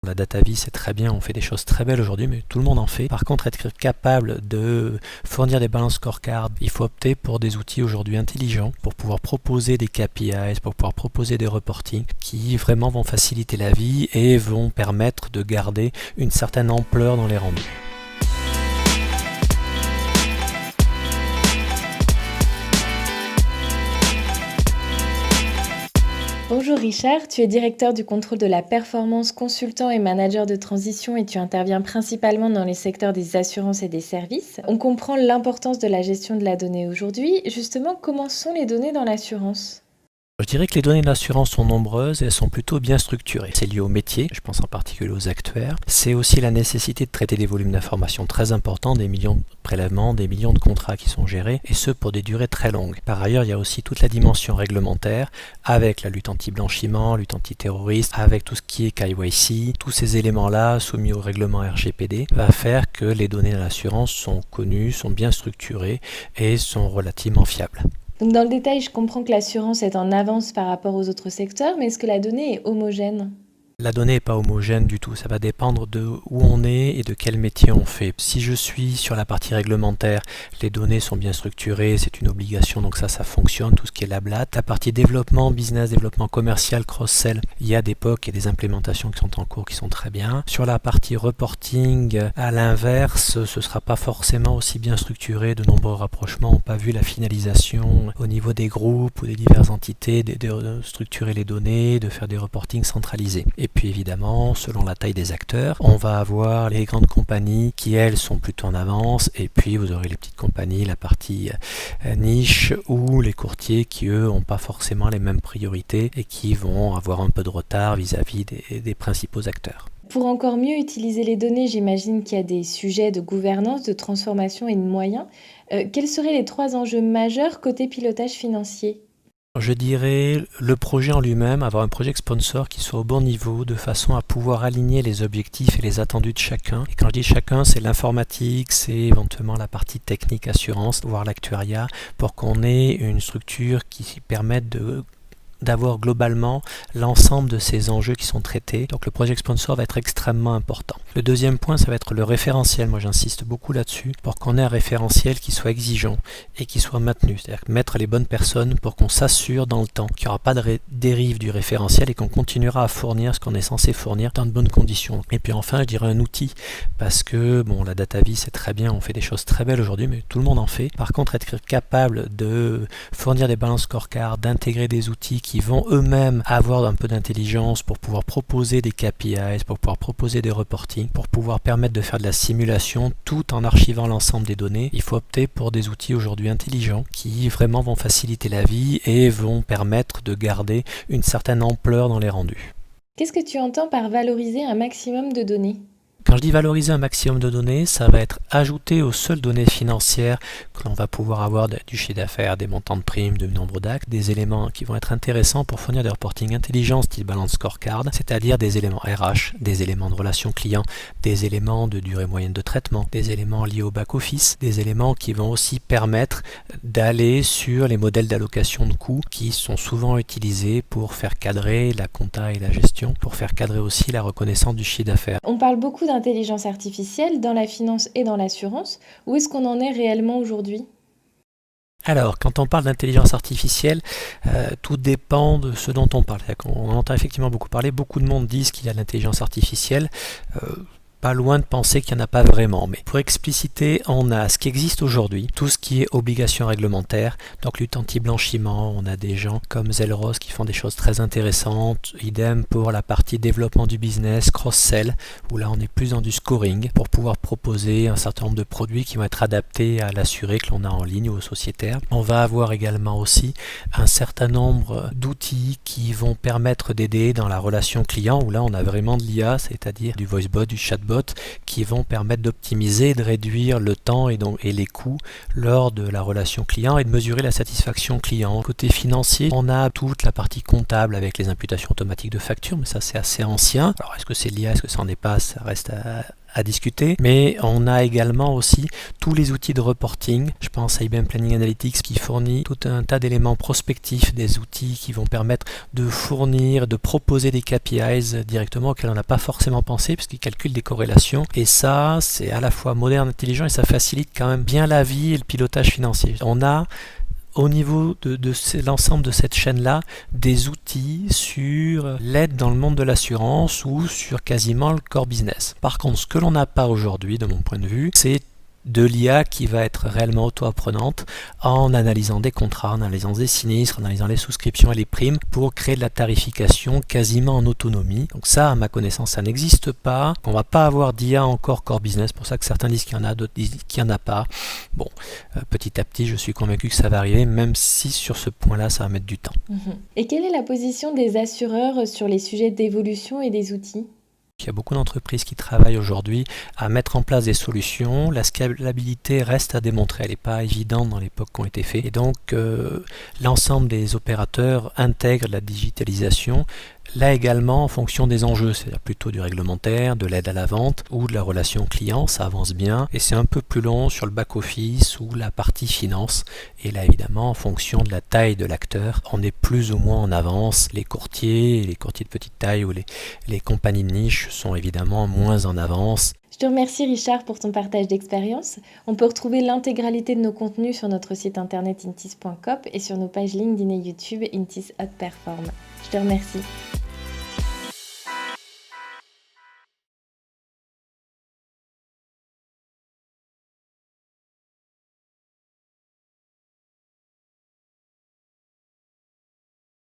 La data vie, c'est très bien, on fait des choses très belles aujourd'hui, mais tout le monde en fait. Par contre, être capable de fournir des balance scorecards, il faut opter pour des outils aujourd'hui intelligents pour pouvoir proposer des KPIs, pour pouvoir proposer des reportings qui vraiment vont faciliter la vie et vont permettre de garder une certaine ampleur dans les rendus. Bonjour Richard, tu es directeur du contrôle de la performance, consultant et manager de transition et tu interviens principalement dans les secteurs des assurances et des services. On comprend l'importance de la gestion de la donnée aujourd'hui. Justement, comment sont les données dans l'assurance ? Je dirais que les données d'assurance sont nombreuses et elles sont plutôt bien structurées. C'est lié au métier, je pense en particulier aux actuaires. C'est aussi la nécessité de traiter des volumes d'informations très importants, des millions de prélèvements, des millions de contrats qui sont gérés, et ce pour des durées très longues. Par ailleurs, il y a aussi toute la dimension réglementaire, avec la lutte anti-blanchiment, lutte antiterroriste, avec tout ce qui est KYC. Tous ces éléments-là, soumis au règlement RGPD, va faire que les données de l'assurance sont connues, sont bien structurées et sont relativement fiables. Donc dans le détail, je comprends que l'assurance est en avance par rapport aux autres secteurs, mais est-ce que la donnée est homogène ? La donnée n'est pas homogène du tout, ça va dépendre de où on est et de quel métier on fait. Si je suis sur la partie réglementaire, les données sont bien structurées, c'est une obligation, donc ça fonctionne, tout ce qui est lablat. La partie développement, business, développement commercial, cross-sell, il y a des POC et des implémentations qui sont en cours, qui sont très bien. Sur la partie reporting, à l'inverse, ce ne sera pas forcément aussi bien structuré, de nombreux rapprochements n'ont pas vu la finalisation au niveau des groupes ou des diverses entités, de structurer les données, de faire des reportings centralisés. Et puis évidemment, selon la taille des acteurs, on va avoir les grandes compagnies qui, elles, sont plutôt en avance. Et puis, vous aurez les petites compagnies, la partie niche, ou les courtiers qui, eux, n'ont pas forcément les mêmes priorités et qui vont avoir un peu de retard vis-à-vis des principaux acteurs. Pour encore mieux utiliser les données, j'imagine qu'il y a des sujets de gouvernance, de transformation et de moyens. Quels seraient les 3 enjeux majeurs côté pilotage financier ? Je dirais le projet en lui-même, avoir un project sponsor qui soit au bon niveau de façon à pouvoir aligner les objectifs et les attendus de chacun. Et quand je dis chacun, c'est l'informatique, c'est éventuellement la partie technique assurance, voire l'actuariat, pour qu'on ait une structure qui permette d'avoir globalement l'ensemble de ces enjeux qui sont traités. Donc le project sponsor va être extrêmement important. Le deuxième point, ça va être le référentiel. Moi, j'insiste beaucoup là-dessus pour qu'on ait un référentiel qui soit exigeant et qui soit maintenu. C'est-à-dire mettre les bonnes personnes pour qu'on s'assure dans le temps qu'il n'y aura pas de dérive du référentiel et qu'on continuera à fournir ce qu'on est censé fournir dans de bonnes conditions. Et puis enfin, je dirais un outil, parce que la data vie, c'est très bien, on fait des choses très belles aujourd'hui, mais tout le monde en fait. Par contre, être capable de fournir des balance scorecards, d'intégrer des outils qui vont eux-mêmes avoir un peu d'intelligence pour pouvoir proposer des KPIs, pour pouvoir proposer des reportings, pour pouvoir permettre de faire de la simulation tout en archivant l'ensemble des données. Il faut opter pour des outils aujourd'hui intelligents qui vraiment vont faciliter la vie et vont permettre de garder une certaine ampleur dans les rendus. Qu'est-ce que tu entends par valoriser un maximum de données ? Quand je dis valoriser un maximum de données, ça va être ajouter aux seules données financières que l'on va pouvoir avoir du chiffre d'affaires, des montants de primes, du nombre d'actes, des éléments qui vont être intéressants pour fournir des reporting intelligents style balance scorecard, c'est-à-dire des éléments RH, des éléments de relation client, des éléments de durée moyenne de traitement, des éléments liés au back-office, des éléments qui vont aussi permettre d'aller sur les modèles d'allocation de coûts qui sont souvent utilisés pour faire cadrer la compta et la gestion, pour faire cadrer aussi la reconnaissance du chiffre d'affaires. On parle beaucoup d'intelligence artificielle dans la finance et dans l'assurance. Où est-ce qu'on en est réellement aujourd'hui ? Alors, quand on parle d'intelligence artificielle, tout dépend de ce dont on parle. On entend effectivement beaucoup parler, beaucoup de monde disent qu'il y a de l'intelligence artificielle. Pas loin de penser qu'il n'y en a pas vraiment. Mais pour expliciter, on a ce qui existe aujourd'hui, tout ce qui est obligation réglementaire, donc lutte anti-blanchiment, on a des gens comme Zelros qui font des choses très intéressantes, idem pour la partie développement du business, cross-sell, où là on est plus dans du scoring, pour pouvoir proposer un certain nombre de produits qui vont être adaptés à l'assuré que l'on a en ligne ou aux sociétaires. On va avoir également aussi un certain nombre d'outils qui vont permettre d'aider dans la relation client, où là on a vraiment de l'IA, c'est-à-dire du voicebot, du chatbot, qui vont permettre d'optimiser et de réduire le temps et les coûts lors de la relation client et de mesurer la satisfaction client. Côté financier, on a toute la partie comptable avec les imputations automatiques de factures, mais ça c'est assez ancien. Alors est-ce que c'est l'IA, est-ce que ça n'en est pas, ça reste à discuter, mais on a également aussi tous les outils de reporting. Je pense à IBM Planning Analytics qui fournit tout un tas d'éléments prospectifs, des outils qui vont permettre de fournir, de proposer des KPIs directement auxquels on n'a pas forcément pensé puisqu'ils calculent des corrélations. Et ça, c'est à la fois moderne, intelligent et ça facilite quand même bien la vie et le pilotage financier. On a au niveau de l'ensemble de cette chaîne-là, des outils sur l'aide dans le monde de l'assurance ou sur quasiment le core business. Par contre, ce que l'on n'a pas aujourd'hui, de mon point de vue, c'est de l'IA qui va être réellement auto-apprenante en analysant des contrats, en analysant des sinistres, en analysant les souscriptions et les primes pour créer de la tarification quasiment en autonomie. Donc ça, à ma connaissance, ça n'existe pas. On ne va pas avoir d'IA encore core business, c'est pour ça que certains disent qu'il y en a, d'autres disent qu'il n'y en a pas. Bon, petit à petit, je suis convaincu que ça va arriver, même si sur ce point-là, ça va mettre du temps. Et quelle est la position des assureurs sur les sujets d'évolution et des outils ? Il y a beaucoup d'entreprises qui travaillent aujourd'hui à mettre en place des solutions. La scalabilité reste à démontrer. Elle n'est pas évidente dans l'époque qui ont été faits. Et donc, l'ensemble des opérateurs intègrent la digitalisation. Là également en fonction des enjeux, c'est-à-dire plutôt du réglementaire, de l'aide à la vente ou de la relation client, ça avance bien. Et c'est un peu plus long sur le back-office ou la partie finance. Et là évidemment, en fonction de la taille de l'acteur, on est plus ou moins en avance. Les courtiers de petite taille ou les compagnies de niche sont évidemment moins en avance. Je te remercie Richard pour ton partage d'expérience. On peut retrouver l'intégralité de nos contenus sur notre site internet intis.coop et sur nos pages LinkedIn et YouTube Intis Outperform. Je te remercie.